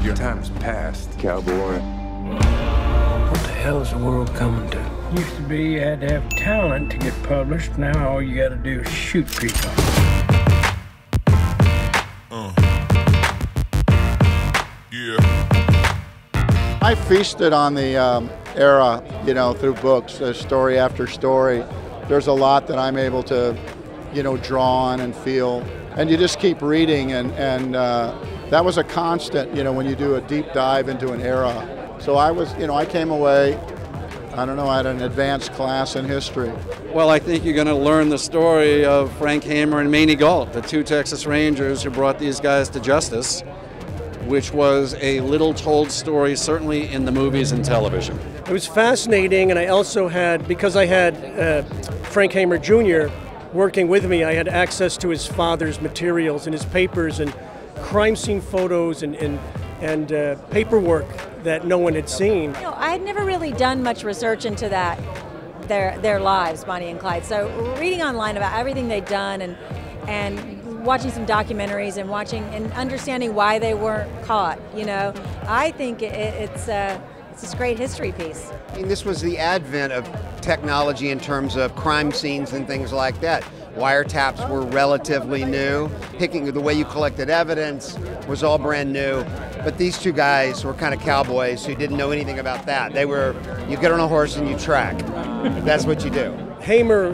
Your time's past, cowboy. What the hell is the world coming to? Used to be you had to have talent to get published. Now all you got to do is shoot people. I feasted on the era, you know, through books, story after story. There's a lot that I'm able to, you know, draw on and feel. And you just keep reading, and that was a constant, you know, when you do a deep dive into an era. So I was, you know, I came away, I don't know, I had an advanced class in history. Well, I think you're going to learn the story of Frank Hamer and Maney Gault, the two Texas Rangers who brought these guys to justice, which was a little-told story, certainly in the movies and television. It was fascinating, and I also had, because I had Frank Hamer Jr. working with me, I had access to his father's materials and his papers and crime scene photos and paperwork that no one had seen. You know, I had never really done much research into that, their lives, Bonnie and Clyde. So reading online about everything they'd done and watching some documentaries and watching and understanding why they weren't caught, you know, I think it's this great history piece. I mean, this was the advent of technology in terms of crime scenes and things like that. Wiretaps were relatively new. Picking the way you collected evidence was all brand new. But these two guys were kind of cowboys who didn't know anything about that. They were, you get on a horse and you track. That's what you do. Hamer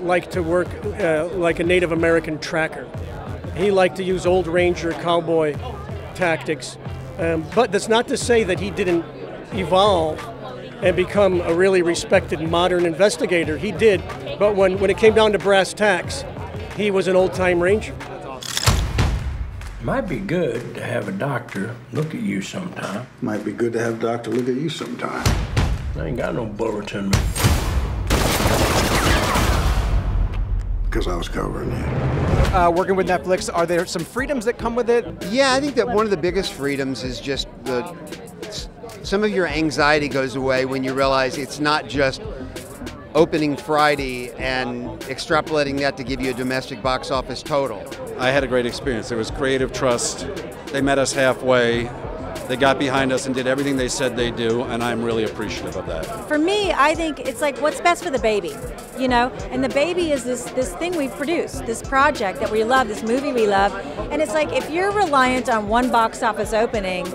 liked to work like a Native American tracker. He liked to use old Ranger cowboy tactics. But that's not to say that he didn't evolve and become a really respected modern investigator. He did, but when it came down to brass tacks, he was an old-time Ranger. Might be good to have a doctor look at you sometime. Might be good to have a doctor look at you sometime. I ain't got no bulletin. Because I was covering you. Working with Netflix, are there some freedoms that come with it? Yeah, I think that one of the biggest freedoms is just some of your anxiety goes away when you realize it's not just opening Friday and extrapolating that to give you a domestic box office total. I had a great experience. There was creative trust. They met us halfway. They got behind us and did everything they said they'd do, and I'm really appreciative of that. For me, I think it's like what's best for the baby, you know? And the baby is this thing we've produced, this project that we love, this movie we love. And it's like if you're reliant on one box office opening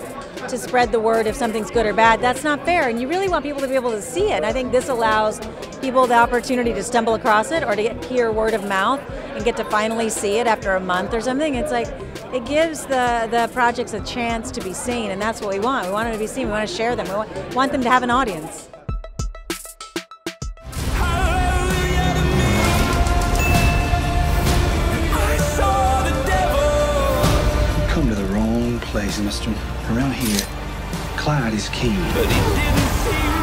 to spread the word if something's good or bad, that's not fair. And you really want people to be able to see it. And I think this allows people the opportunity to stumble across it or to hear word of mouth and get to finally see it after a month or something. It's like, it gives the projects a chance to be seen, and that's what we want. We want them to be seen, we want to share them, we want them to have an audience. You come to the wrong place, mister. Around here, Clyde is king. But it didn't seem